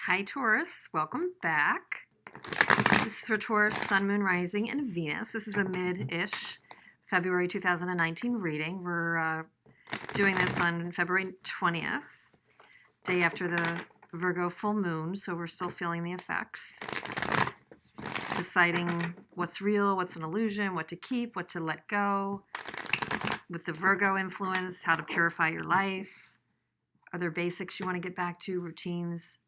Hi, Taurus. Welcome back. This is for Taurus, Sun, Moon, Rising, and Venus. This is a mid-ish February 2019 reading. We're doing this on February 20th, day after the Virgo full moon, so we're still feeling the effects. Deciding what's real, what's an illusion, what to keep, what to let go. With the Virgo influence, how to purify your life. Are there basics you want to get back to, routines?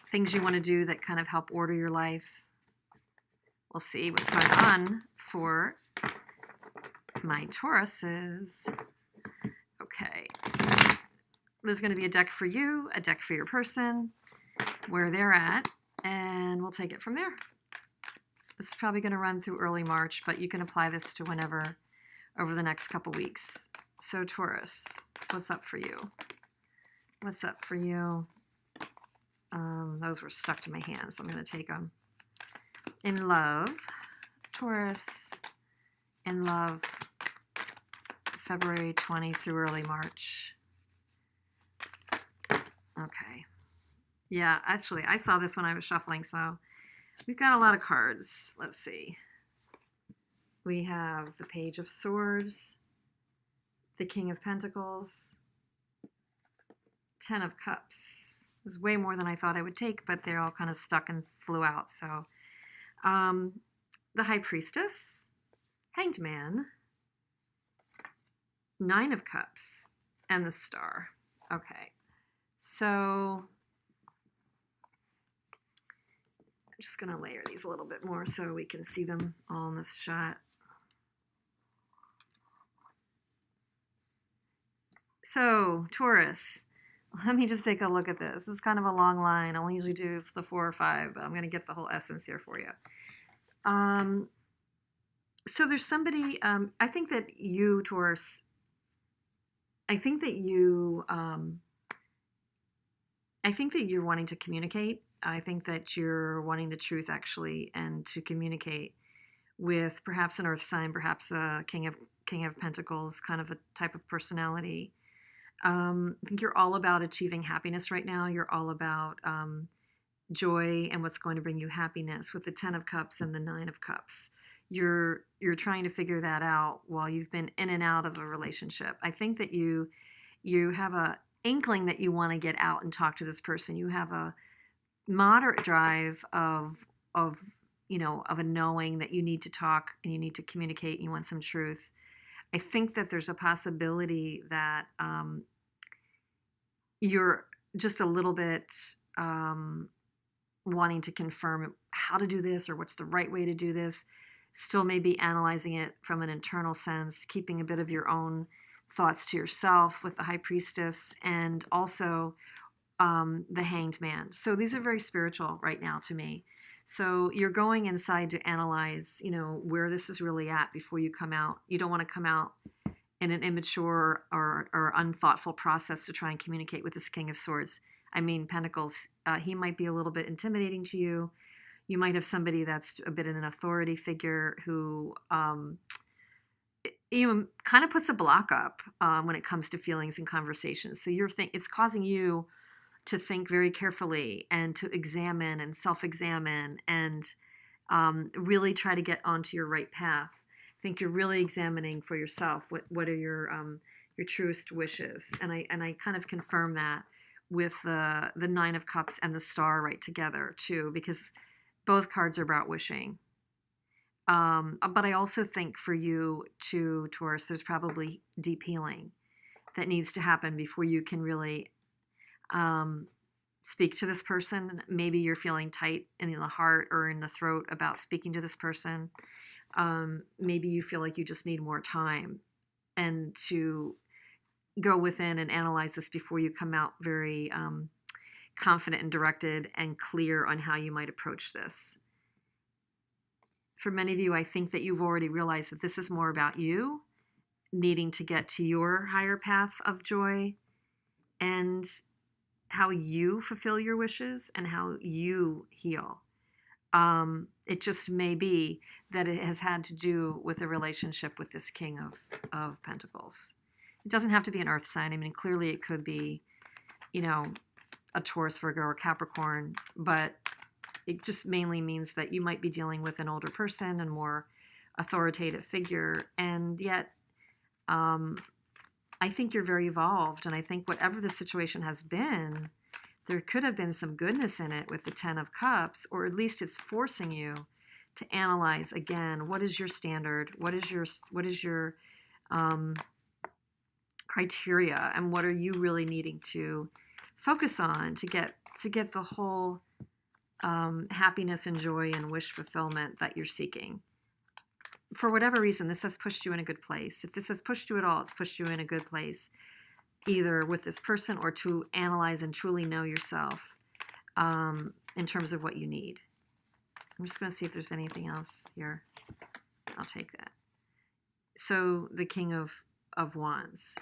Things you want to do that kind of help order your life. We'll see what's going on for my Tauruses. Okay. There's going to be a deck for you, a deck for your person, where they're at, and we'll take it from there. This is probably going to run through early March, but you can apply this to whenever over the next couple weeks. So Taurus, what's up for you? What's up for you? Those were stuck to my hands, so I'm going to take them. In love, Taurus, in love, February 20 through early March. Okay. Yeah, actually, I saw this when I was shuffling, so we've got a lot of cards. Let's see. We have the Page of Swords, the King of Pentacles, Ten of Cups. There's way more than I thought I would take, but they're all kind of stuck and flew out. So the High Priestess, Hanged Man, Nine of Cups, and the Star. Okay, so I'm just going to layer these a little bit more so we can see them all in this shot. So, Taurus, let me just take a look at this. This is kind of a long line. I'll usually do the 4 or 5, but I'm going to get the whole essence here for you. So there's somebody, I think that you, Taurus, I think that you're wanting to communicate. I think that you're wanting the truth, actually, and to communicate with perhaps an earth sign, perhaps a King of Pentacles, kind of a type of personality. I think you're all about achieving happiness right now. You're all about joy and what's going to bring you happiness with the Ten of Cups and the Nine of Cups. You're trying to figure that out while you've been in and out of a relationship. I think that you have a inkling that you want to get out and talk to this person. You have a moderate drive of a knowing that you need to talk and you need to communicate and you want some truth. I think that there's a possibility that you're just a little bit wanting to confirm how to do this or what's the right way to do this. Still maybe analyzing it from an internal sense, keeping a bit of your own thoughts to yourself with the High Priestess and also the Hanged Man. So these are very spiritual right now to me. So you're going inside to analyze, where this is really at before you come out. You don't want to come out in an immature or unthoughtful process to try and communicate with this King of Swords. I mean, Pentacles, he might be a little bit intimidating to you. You might have somebody that's a bit in an authority figure who kind of puts a block up when it comes to feelings and conversations. So it's causing you to think very carefully and to examine and self-examine and really try to get onto your right path. I think you're really examining for yourself what are your truest wishes, and I kind of confirm that with the Nine of Cups and the Star right together too, because both cards are about wishing. But I also think for you too, Taurus, there's probably deep healing that needs to happen before you can really speak to this person. Maybe you're feeling tight in the heart or in the throat about speaking to this person. Maybe you feel like you just need more time and to go within and analyze this before you come out very confident and directed and clear on how you might approach this. For many of you, I think that you've already realized that this is more about you needing to get to your higher path of joy and how you fulfill your wishes and how you heal. It just may be that it has had to do with a relationship with this King of Pentacles. It doesn't have to be an earth sign. I mean, clearly it could be, a Taurus, Virgo, or Capricorn, but it just mainly means that you might be dealing with an older person and more authoritative figure. And yet, I think you're very evolved. And I think whatever the situation has been, there could have been some goodness in it with the 10 of Cups, or at least it's forcing you to analyze again, what is your standard? What is your criteria, and what are you really needing to focus on to get the whole happiness and joy and wish fulfillment that you're seeking? For whatever reason, this has pushed you in a good place. If this has pushed you at all, it's pushed you in a good place, either with this person or to analyze and truly know yourself in terms of what you need. I'm just going to see if there's anything else here. I'll take that. So the King of Wands.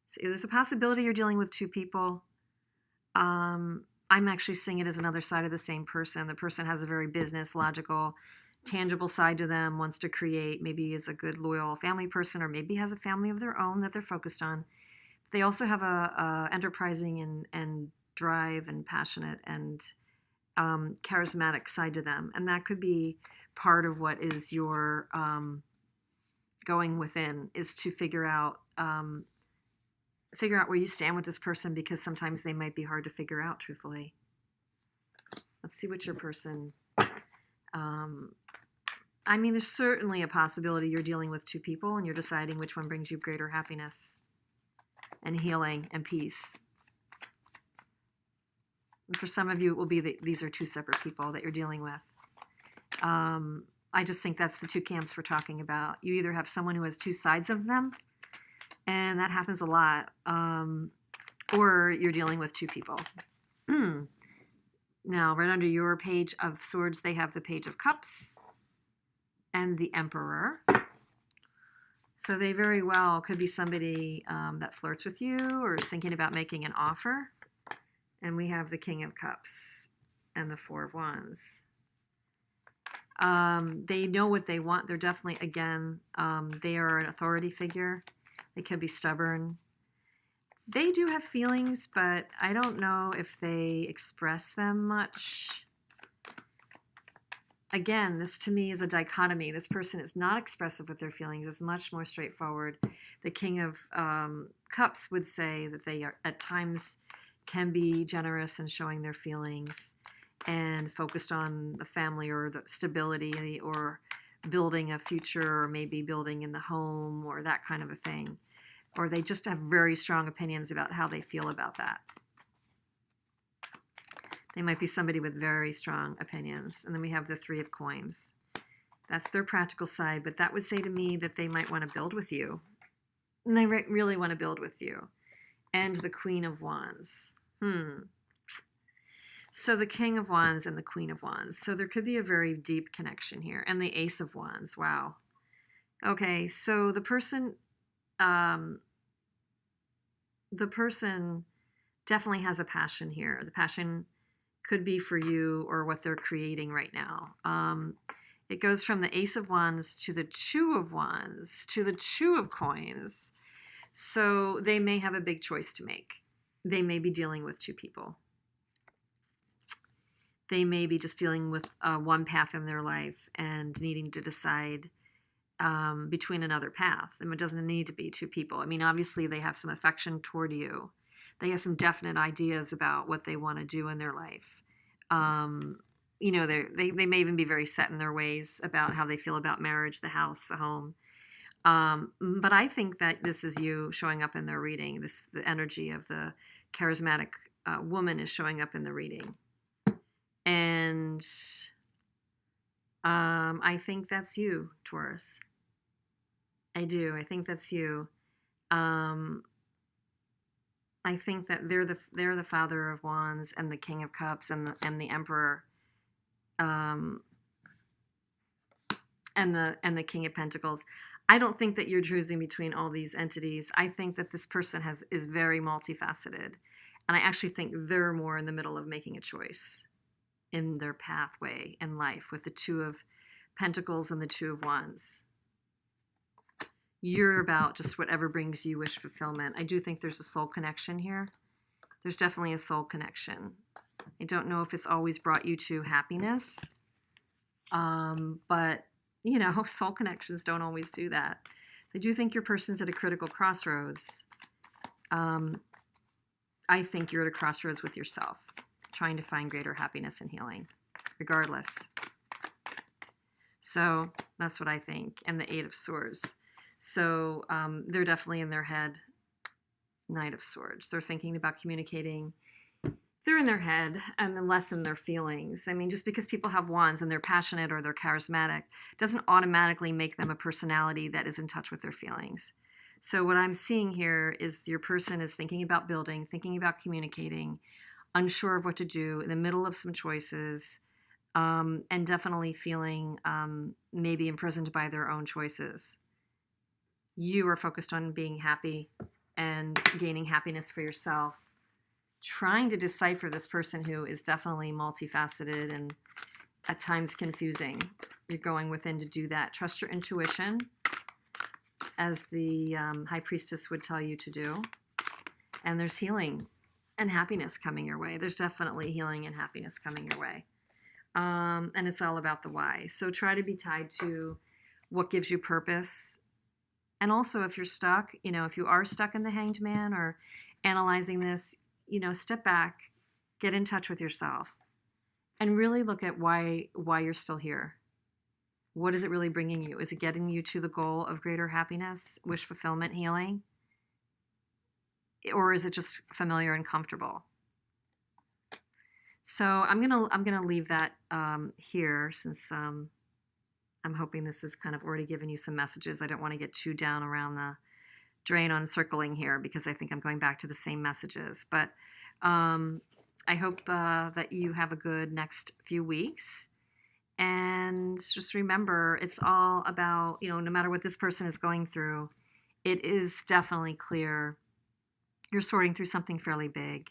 So there's a possibility you're dealing with two people. I'm actually seeing it as another side of the same person. The person has a very business, logical, tangible side to them, wants to create, maybe is a good, loyal family person, or maybe has a family of their own that they're focused on. They also have a enterprising and drive and passionate and charismatic side to them. And that could be part of what is your going within, is to figure out where you stand with this person, because sometimes they might be hard to figure out, truthfully. Let's see what your person... I mean, there's certainly a possibility you're dealing with two people and you're deciding which one brings you greater happiness and healing and peace. And for some of you, it will be that these are two separate people that you're dealing with. I just think that's the two camps we're talking about. You either have someone who has two sides of them, and that happens a lot, or you're dealing with two people. Now, right under your Page of Swords, they have the Page of Cups and the Emperor. So they very well could be somebody that flirts with you or is thinking about making an offer. And we have the King of Cups and the Four of Wands. They know what they want. They're definitely, again, they are an authority figure. They could be stubborn. They do have feelings, but I don't know if they express them much. Again, this to me is a dichotomy. This person is not expressive with their feelings. It's much more straightforward. The King of Cups would say that they are at times can be generous in showing their feelings and focused on the family or the stability or building a future, or maybe building in the home or that kind of a thing. Or they just have very strong opinions about how they feel about that. They might be somebody with very strong opinions. And then we have the Three of Coins. That's their practical side, but that would say to me that they might want to build with you. And they really want to build with you. And the Queen of Wands. So the King of Wands and the Queen of Wands. So there could be a very deep connection here. And the Ace of Wands. Wow. Okay, so the person definitely has a passion here. The passion could be for you or what they're creating right now. It goes from the Ace of Wands to the Two of Wands to the Two of Coins. So they may have a big choice to make. They may be dealing with two people. They may be just dealing with one path in their life and needing to decide between another path. And it doesn't need to be two people. I mean, obviously they have some affection toward you. They have some definite ideas about what they want to do in their life. You know, they may even be very set in their ways about how they feel about marriage, the house, the home. But I think that this is you showing up in their reading. The energy of the charismatic woman is showing up in the reading. And I think that's you, Taurus. I do. I think that's you. I think that they're the Father of Wands and the King of Cups and the Emperor, and the King of Pentacles. I don't think that you're choosing between all these entities. I think that this person is very multifaceted, and I actually think they're more in the middle of making a choice in their pathway in life with the Two of Pentacles and the Two of Wands. You're about just whatever brings you wish fulfillment. I do think there's a soul connection here. There's definitely a soul connection. I don't know if it's always brought you to happiness, but, you know, soul connections don't always do that. I do think your person's at a critical crossroads. I think you're at a crossroads with yourself, trying to find greater happiness and healing, regardless. So that's what I think. And the Eight of Swords. So they're definitely in their head. Knight of Swords. They're thinking about communicating. They're in their head and then lessen their feelings. I mean, just because people have wands and they're passionate or they're charismatic doesn't automatically make them a personality that is in touch with their feelings. So what I'm seeing here is your person is thinking about building, thinking about communicating, unsure of what to do, in the middle of some choices, and definitely feeling maybe imprisoned by their own choices. You are focused on being happy and gaining happiness for yourself, trying to decipher this person who is definitely multifaceted and at times confusing. You're going within to do that. Trust your intuition, as the High Priestess would tell you to do. And there's healing and happiness coming your way. There's definitely healing and happiness coming your way. And it's all about the why. So try to be tied to what gives you purpose. And also, if you're stuck, you know, if you are stuck in the Hanged Man or analyzing this, you know, step back, get in touch with yourself, and really look at why you're still here. What is it really bringing you? Is it getting you to the goal of greater happiness, wish fulfillment, healing? Or is it just familiar and comfortable? So I'm gonna leave that here, since I'm hoping this has kind of already given you some messages. I don't want to get too down around the drain on circling here, because I think I'm going back to the same messages. But I hope that you have a good next few weeks. And just remember, it's all about, you know, no matter what this person is going through, it is definitely clear you're sorting through something fairly big.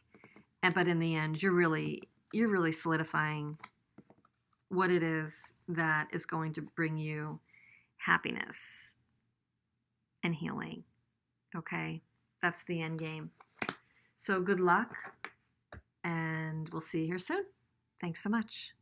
But in the end, you're really solidifying what it is that is going to bring you happiness and healing. Okay? That's the end game. So good luck, and we'll see you here soon. Thanks so much.